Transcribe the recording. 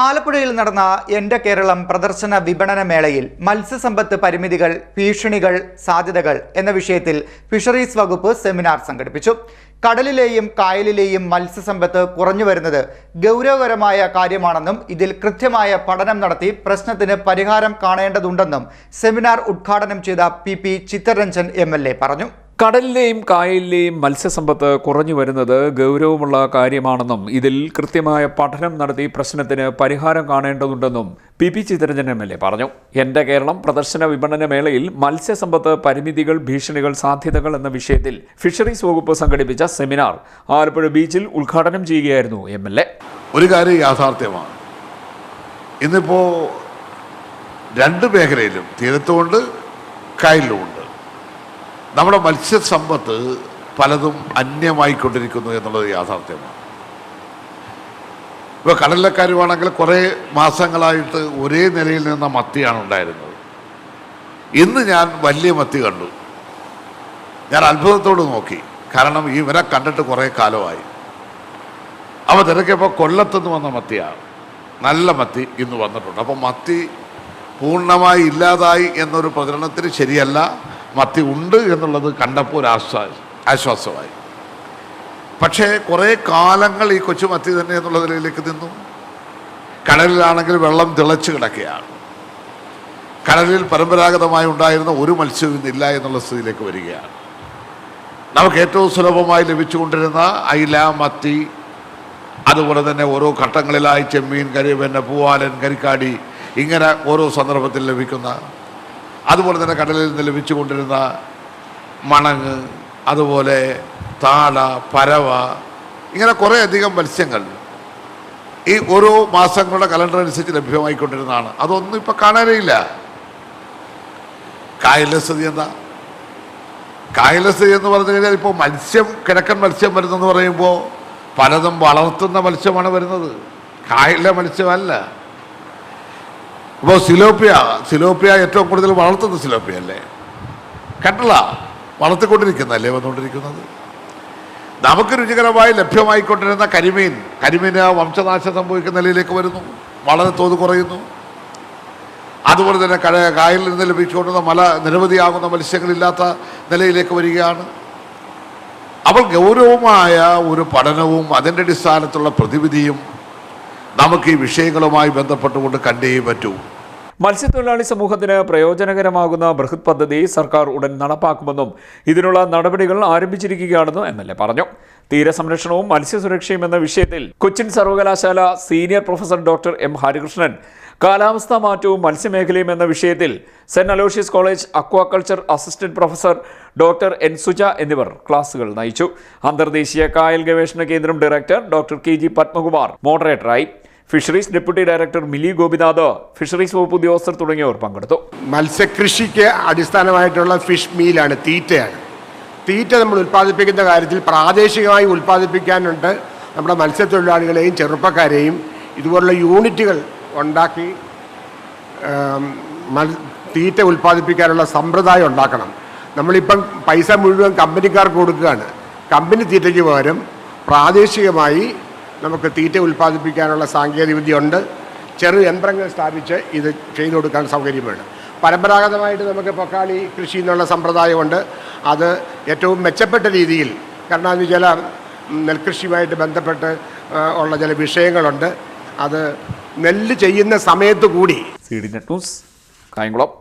ആലപ്പുഴയിൽ നടന്ന എൻ്റെ കേരളം പ്രദർശന വിപണന മേളയിൽ മത്സ്യസമ്പത്ത് പരിമിതികൾ, ഭീഷണികൾ, സാധ്യതകൾ എന്ന വിഷയത്തിൽ ഫിഷറീസ് വകുപ്പ് സെമിനാർ സംഘടിപ്പിച്ചു. കടലിലെയും കായലിലെയും മത്സ്യസമ്പത്ത് കുറഞ്ഞു വരുന്നത് ഗൗരവകരമായ കാര്യമാണെന്നും ഇതിൽ കൃത്യമായ പഠനം നടത്തി പ്രശ്നത്തിന് പരിഹാരം കാണേണ്ടതുണ്ടെന്നും സെമിനാർ ഉദ്ഘാടനം ചെയ്ത പി ചിത്തരഞ്ജൻ MLA പറഞ്ഞു. കടലിലെയും കായലിലെയും മത്സ്യസമ്പത്ത് കുറഞ്ഞു വരുന്നത് ഗൗരവമുള്ള കാര്യമാണെന്നും ഇതിൽ കൃത്യമായ പഠനം നടത്തി പ്രശ്നത്തിന് പരിഹാരം കാണേണ്ടതുണ്ടെന്നും പി ചിത്തരഞ്ജൻ MLA പറഞ്ഞു. എൻ്റെ കേരളം പ്രദർശന വിപണന മേളയിൽ മത്സ്യസമ്പത്ത് പരിമിതികൾ, ഭീഷണികൾ, സാധ്യതകൾ എന്ന വിഷയത്തിൽ ഫിഷറീസ് വകുപ്പ് സംഘടിപ്പിച്ച സെമിനാർ ആലപ്പുഴ ബീച്ചിൽ ഉദ്ഘാടനം ചെയ്യുകയായിരുന്നു MLA. ഒരു കാര്യം യാഥാർത്ഥ്യമാണ്. ഇന്നിപ്പോൾ രണ്ട് മേഖലയിലും, തീരത്തുമുണ്ട്, കായലിലുമുണ്ട്, നമ്മുടെ മത്സ്യസമ്പത്ത് പലതും അന്യമായിക്കൊണ്ടിരിക്കുന്നു എന്നുള്ളത് യാഥാർത്ഥ്യമാണ്. ഇപ്പോൾ കടലക്കാരുവാണെങ്കിൽ കുറേ മാസങ്ങളായിട്ട് ഒരേ നിലയിൽ നിന്ന മത്തിയാണ് ഉണ്ടായിരുന്നത്. ഇന്ന് ഞാൻ വലിയ മത്തി കണ്ടു. ഞാൻ അത്ഭുതത്തോട് നോക്കി. കാരണം ഇവരെ കണ്ടിട്ട് കുറേ കാലമായി. അവ തിരക്കിയപ്പോൾ കൊല്ലത്തുനിന്ന് വന്ന മത്തിയാണ്. നല്ല മത്തി ഇന്ന് വന്നിട്ടുണ്ട്. അപ്പം മത്തി പൂർണ്ണമായി ഇല്ലാതായി എന്നൊരു പ്രചരണത്തിന് ശരിയല്ല. മത്തി ഉണ്ട് എന്നുള്ളത് കണ്ടപ്പോൾ ആശ്വാസമായി. പക്ഷേ കുറേ കാലങ്ങൾ ഈ കൊച്ചു മത്തി തന്നെ എന്നുള്ള നിലയിലേക്ക് നിന്നു. കടലിലാണെങ്കിൽ വെള്ളം തിളച്ച് കിടക്കുകയാണ്. കടലിൽ പരമ്പരാഗതമായി ഉണ്ടായിരുന്ന ഒരു മത്സ്യവും ഇന്നില്ല എന്നുള്ള സ്ഥിതിയിലേക്ക് വരികയാണ്. നമുക്ക് ഏറ്റവും സുലഭമായി ലഭിച്ചുകൊണ്ടിരുന്ന അയില, മത്തി, അതുപോലെ തന്നെ ഓരോ ഘട്ടങ്ങളിലായി ചെമ്മീൻ, പൂവാലൻ, കരിക്കാടി, ഇങ്ങനെ ഓരോ സന്ദർഭത്തിൽ ലഭിക്കുന്ന, അതുപോലെ തന്നെ കടലിൽ നിന്ന് ലഭിച്ചുകൊണ്ടിരുന്ന മണങ്ങ്, അതുപോലെ താള, പരവ, ഇങ്ങനെ കുറേ അധികം മത്സ്യങ്ങൾ ഈ ഓരോ മാസങ്ങളുടെ കലണ്ടർ അനുസരിച്ച് ലഭ്യമായിക്കൊണ്ടിരുന്നതാണ്. അതൊന്നും ഇപ്പം കാണാനേയില്ല. കായലിലെ സ്ഥിതി എന്താ? കായലിലെ സ്ഥിതി എന്ന് പറഞ്ഞു കഴിഞ്ഞാൽ ഇപ്പോൾ കിഴക്കൻ മത്സ്യം വരുന്നെന്ന് പറയുമ്പോൾ പലതും വളർത്തുന്ന മത്സ്യമാണ് വരുന്നത്, കായലിലെ മത്സ്യമല്ല. ഇപ്പോൾ സിലോപ്പിയ ഏറ്റവും കൂടുതൽ വളർത്തുന്ന സിലോപ്പിയല്ലേ? കണ്ടല വളർത്തിക്കൊണ്ടിരിക്കുന്നതല്ലേ വന്നുകൊണ്ടിരിക്കുന്നത്. നമുക്ക് രുചികരമായി ലഭ്യമായിക്കൊണ്ടിരുന്ന കരിമീന് വംശനാശം സംഭവിക്കുന്ന നിലയിലേക്ക് വരുന്നു, വളരെ തോത് കുറയുന്നു. അതുപോലെ തന്നെ കായലിൽ നിന്ന് ലഭിച്ചുകൊണ്ടിരുന്ന നിരവധിയാകുന്ന മത്സ്യങ്ങളില്ലാത്ത നിലയിലേക്ക് വരികയാണ്. അപ്പോൾ ഗൗരവമായ ഒരു പഠനവും അതിൻ്റെ അടിസ്ഥാനത്തിലുള്ള പ്രതിവിധിയും നമുക്ക് ഈ വിഷയങ്ങളുമായി ബന്ധപ്പെട്ടുകൊണ്ട് കണ്ടേ പറ്റൂ. മത്സ്യത്തൊഴിലാളി സമൂഹത്തിന് പ്രയോജനകരമാകുന്ന ബൃഹത് പദ്ധതി സർക്കാർ ഉടൻ നടപ്പാക്കുമെന്നും ഇതിനുള്ള നടപടികൾ ആരംഭിച്ചിരിക്കുകയാണെന്നും MLA പറഞ്ഞു. തീരസംരക്ഷണവും മത്സ്യസുരക്ഷയും എന്ന വിഷയത്തിൽ കൊച്ചിൻ സർവകലാശാല senior professor doctor M Harikrishnan, കാലാവസ്ഥാ മാറ്റവും മത്സ്യമേഖലയും എന്ന വിഷയത്തിൽ saint Aloysius college aquaculture assistant professor doctor N Suja എന്നിവർ ക്ലാസുകൾ നയിച്ചു. അന്തർദേശീയ കായൽ ഗവേഷണ കേന്ദ്രം ഡയറക്ടർ ഡോക്ടർ KG പത്മകുമാർ മോഡറേറ്ററായി. Fisheries deputy director Mili Gopinath, fisheries വകുപ്പ് ഉദ്യോഗസ്ഥർ തുടങ്ങിയവർ പങ്കെടുത്തു. മത്സ്യകൃഷിക്ക് അടിസ്ഥാനമായിട്ടുള്ള ഫിഷ് മീലാണ്, തീറ്റയാണ്. തീറ്റ നമ്മൾ ഉൽപ്പാദിപ്പിക്കുന്ന കാര്യത്തിൽ പ്രാദേശികമായി ഉൽപ്പാദിപ്പിക്കാനുണ്ട്. നമ്മുടെ മത്സ്യത്തൊഴിലാളികളെയും ചെറുപ്പക്കാരെയും ഇതുപോലുള്ള യൂണിറ്റുകൾ ഉണ്ടാക്കി തീറ്റ ഉൽപ്പാദിപ്പിക്കാനുള്ള സമ്പ്രദായം ഉണ്ടാക്കണം. നമ്മളിപ്പം പൈസ മുഴുവൻ കമ്പനിക്കാർക്ക് കൊടുക്കുകയാണ്. കമ്പനി തീറ്റയ്ക്ക് പകരം പ്രാദേശികമായി നമുക്ക് തീറ്റ ഉൽപ്പാദിപ്പിക്കാനുള്ള സാങ്കേതികവിദ്യയുണ്ട്. ചെറു യന്ത്രങ്ങൾ സ്ഥാപിച്ച് ഇത് ചെയ്തു കൊടുക്കാൻ സൗകര്യമാണ്. പരമ്പരാഗതമായിട്ട് നമുക്ക് പൊക്കാളി കൃഷി എന്നുള്ള സമ്പ്രദായമുണ്ട്. അത് ഏറ്റവും മെച്ചപ്പെട്ട രീതിയിൽ, കാരണം ചില നെൽകൃഷിയുമായിട്ട് ബന്ധപ്പെട്ട് ഉള്ള ചില വിഷയങ്ങളുണ്ട്. അത് നെല്ല് ചെയ്യുന്ന സമയത്ത് കൂടി. CDNet news, Kayamkulam.